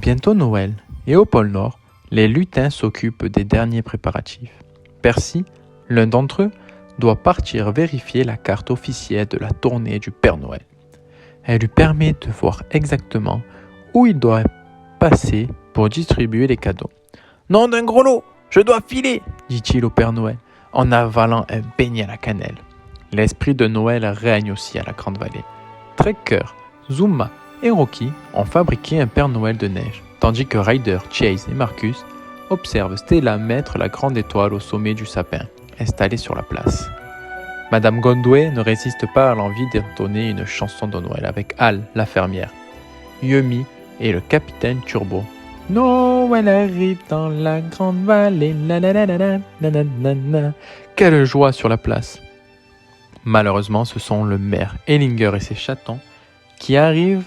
bientôt Noël, et au pôle Nord, les lutins s'occupent des derniers préparatifs. Percy, l'un d'entre eux, doit partir vérifier la carte officielle de la tournée du Père Noël. Elle lui permet de voir exactement où il doit passer pour distribuer les cadeaux. « Nom d'un gros lot, je dois filer !» dit-il au Père Noël, en avalant un beignet à la cannelle. L'esprit de Noël règne aussi à la Grande Vallée. Tracker, Zuma et Rocky ont fabriqué un Père Noël de neige, tandis que Ryder, Chase et Marcus observent Stella mettre la grande étoile au sommet du sapin, installé sur la place. Madame Gondway ne résiste pas à l'envie d'entonner une chanson de Noël avec Al, la fermière, Yumi et le capitaine Turbo. Noël arrive dans la Grande Vallée, la la la la la la la la la. Quelle joie sur la place! Malheureusement, ce sont le maire Ellinger et ses chatons qui arrivent.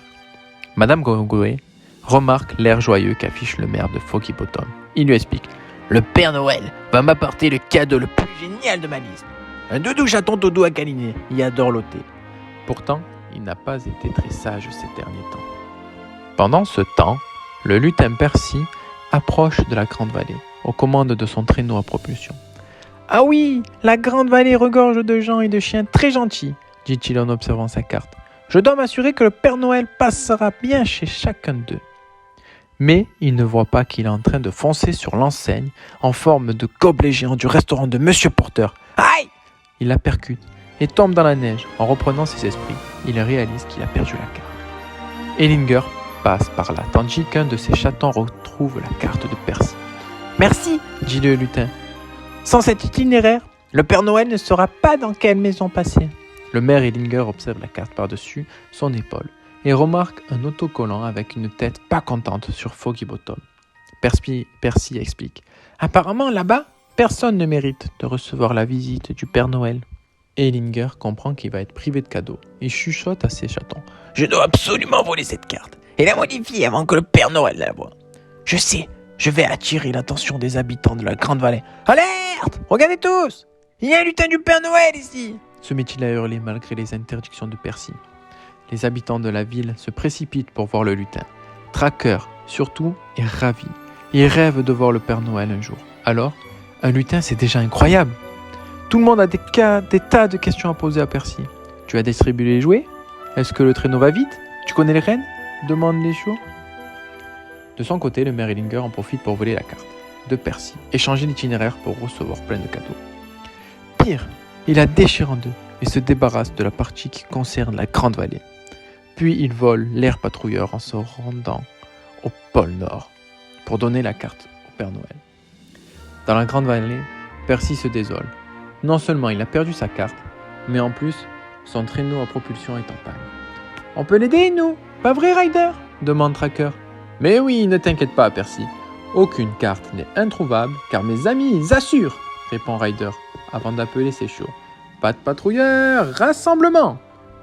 Madame Gondway remarque l'air joyeux qu'affiche le maire de Foggy Bottom. Il lui explique: le Père Noël va m'apporter le cadeau le plus génial de ma liste. Un doudou chaton tout doux à câliner. Il adore l'ôter. Pourtant, il n'a pas été très sage ces derniers temps. Pendant ce temps, le lutin Percy approche de la Grande Vallée, aux commandes de son traîneau à propulsion. « Ah oui, la Grande Vallée regorge de gens et de chiens très gentils, dit-il en observant sa carte. Je dois m'assurer que le Père Noël passera bien chez chacun d'eux. Mais il ne voit pas qu'il est en train de foncer sur l'enseigne en forme de gobelet géant du restaurant de Monsieur Porter. Aïe! Il la percute et tombe dans la neige. En reprenant ses esprits, il réalise qu'il a perdu la carte. Ellinger passe par là, tandis qu'un de ses chatons retrouve la carte de Percy. « Merci, dit le lutin. Sans cet itinéraire, le Père Noël ne saura pas dans quelle maison passer. » Le maire Ellinger observe la carte par-dessus son épaule et remarque un autocollant avec une tête pas contente sur Foggy Bottom. Percy explique. « Apparemment, là-bas, personne ne mérite de recevoir la visite du Père Noël. » Ellinger comprend qu'il va être privé de cadeaux. Il chuchote à ses chatons. « Je dois absolument voler cette carte et la modifier avant que le Père Noël la voie. Je sais, je vais attirer l'attention des habitants de la Grande Vallée. Alerte! Regardez tous! Il y a un lutin du Père Noël ici !» se met-il à hurler malgré les interdictions de Percy. Les habitants de la ville se précipitent pour voir le lutin. Tracker, surtout, est ravi. Il rêve de voir le Père Noël un jour. Alors, un lutin, c'est déjà incroyable. Tout le monde a des tas de questions à poser à Percy. Tu as distribué les jouets? Est-ce que le traîneau va vite? Tu connais les rennes? Demande les chiots. De son côté, le maire Ellinger en profite pour voler la carte de Percy et changer l'itinéraire pour recevoir plein de cadeaux. Pire, il la déchire en deux et se débarrasse de la partie qui concerne la Grande Vallée. Puis il vole l'air patrouilleur en se rendant au pôle Nord pour donner la carte au Père Noël. Dans la Grande Vallée, Percy se désole. Non seulement il a perdu sa carte, mais en plus, son traîneau à propulsion est en panne. « On peut l'aider, nous? Pas vrai, Ryder ?» demande Tracker. « Mais oui, ne t'inquiète pas, Percy. Aucune carte n'est introuvable, car mes amis assurent !» répond Ryder, avant d'appeler ses chiots. « Pas de patrouilleurs, rassemblement !»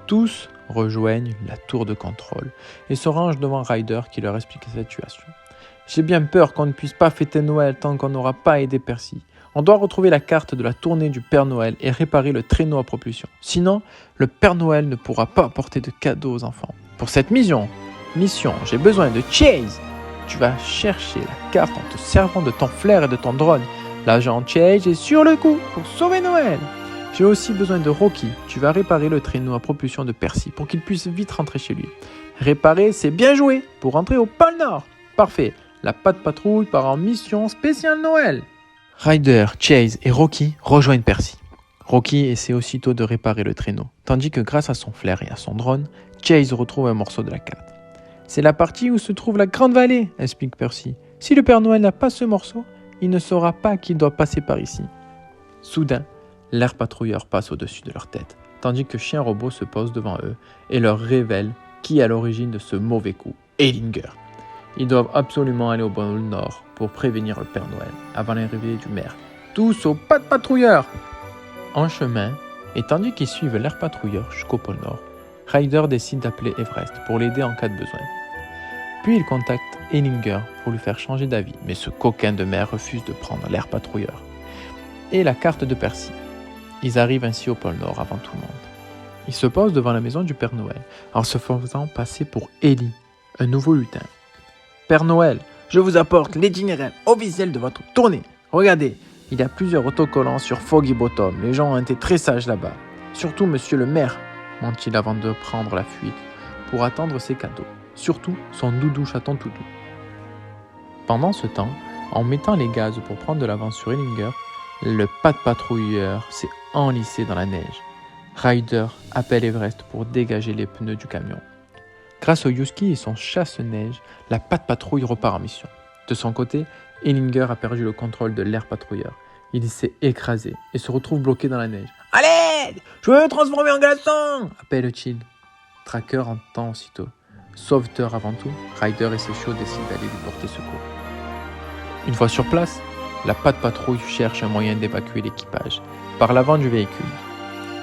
Tous rejoignent la tour de contrôle et se rangent devant Ryder qui leur explique la situation. « J'ai bien peur qu'on ne puisse pas fêter Noël tant qu'on n'aura pas aidé Percy. On doit retrouver la carte de la tournée du Père Noël et réparer le traîneau à propulsion. Sinon, le Père Noël ne pourra pas apporter de cadeaux aux enfants. Pour cette mission, j'ai besoin de Chase. Tu vas chercher la carte en te servant de ton flair et de ton drone. L'agent Chase est sur le coup pour sauver Noël. J'ai aussi besoin de Rocky. Tu vas réparer le traîneau à propulsion de Percy pour qu'il puisse vite rentrer chez lui. Réparer, c'est bien joué pour rentrer au pôle Nord. Parfait. La patte patrouille part en mission spéciale Noël. » Ryder, Chase et Rocky rejoignent Percy. Rocky essaie aussitôt de réparer le traîneau, tandis que grâce à son flair et à son drone, Chase retrouve un morceau de la carte. « C'est la partie où se trouve la Grande Vallée, » explique Percy. « Si le Père Noël n'a pas ce morceau, il ne saura pas qu'il doit passer par ici. » Soudain, l'air patrouilleur passe au-dessus de leur tête, tandis que Chien Robot se pose devant eux et leur révèle qui est à l'origine de ce mauvais coup, Ellinger. Ils doivent absolument aller au pôle Nord pour prévenir le Père Noël avant l'arrivée du maire. Tous au pas de patrouilleur! En chemin, et tandis qu'ils suivent l'air patrouilleur jusqu'au pôle Nord, Ryder décide d'appeler Everest pour l'aider en cas de besoin. Puis il contacte Ellinger pour lui faire changer d'avis, mais ce coquin de maire refuse de prendre l'air patrouilleur et la carte de Percy. Ils arrivent ainsi au pôle Nord avant tout le monde. Ils se posent devant la maison du Père Noël en se faisant passer pour Ellie, un nouveau lutin. Père Noël, je vous apporte l'itinéraire officiel de votre tournée. Regardez, il y a plusieurs autocollants sur Foggy Bottom. Les gens ont été très sages là-bas. Surtout monsieur le maire, ment-il avant de prendre la fuite pour attendre ses cadeaux. Surtout son doudou chaton tout doux. Pendant ce temps, en mettant les gaz pour prendre de l'avance sur Ellinger, le pas de patrouilleur s'est enlissé dans la neige. Ryder appelle Everest pour dégager les pneus du camion. Grâce au Husky et son chasse-neige, la patte patrouille repart en mission. De son côté, Ellinger a perdu le contrôle de l'air patrouilleur. Il s'est écrasé et se retrouve bloqué dans la neige. « À l'aide ! Je veux me transformer en glaçon !» appelle-t-il. Tracker entend aussitôt. Sauveteur avant tout, Ryder et ses chiots décident d'aller lui porter secours. Une fois sur place, la patte patrouille cherche un moyen d'évacuer l'équipage par l'avant du véhicule.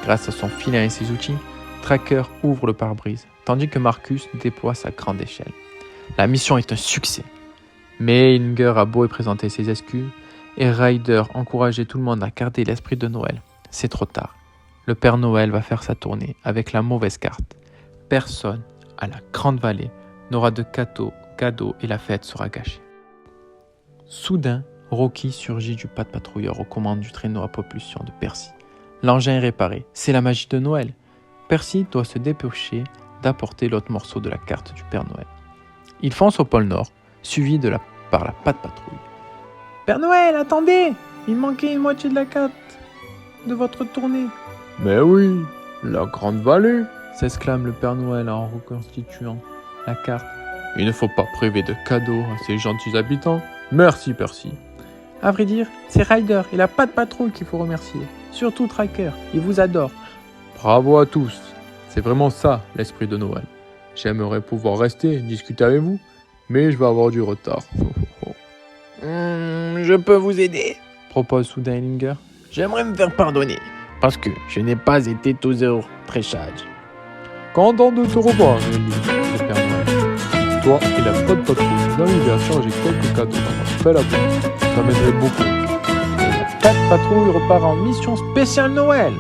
Grâce à son filin et ses outils, Tracker ouvre le pare-brise, tandis que Marcus déploie sa grande échelle. La mission est un succès. Mais Ellinger a beau présenter ses excuses, et Ryder encourageait tout le monde à garder l'esprit de Noël. C'est trop tard. Le Père Noël va faire sa tournée avec la mauvaise carte. Personne, à la Grande Vallée, n'aura de cadeaux et la fête sera gâchée. Soudain, Rocky surgit du pas de patrouilleur aux commandes du traîneau à propulsion de Percy. L'engin est réparé, c'est la magie de Noël. Percy doit se dépêcher d'apporter l'autre morceau de la carte du Père Noël. Il fonce au pôle Nord, suivi par la patte patrouille. « Père Noël, attendez! Il manquait une moitié de la carte de votre tournée. »« Mais oui, la Grande Vallée !» s'exclame le Père Noël en reconstituant la carte. « Il ne faut pas priver de cadeaux à ces gentils habitants. Merci, Percy. » À vrai dire, c'est Ryder et la patte patrouille qu'il faut remercier. Surtout Tracker, il vous adore. Bravo à tous. C'est vraiment ça, l'esprit de Noël. J'aimerais pouvoir rester et discuter avec vous, mais je vais avoir du retard. Je peux vous aider, propose soudain Ellinger. J'aimerais me faire pardonner, parce que je n'ai pas été toujours très sage. Content de te revoir, le Père Noël. Toi et la patte patrouille, vous arrivez à changer quelques cadeaux dans votre belle avion. Ça m'aiderait beaucoup. Et la patte patrouille repart en mission spéciale Noël.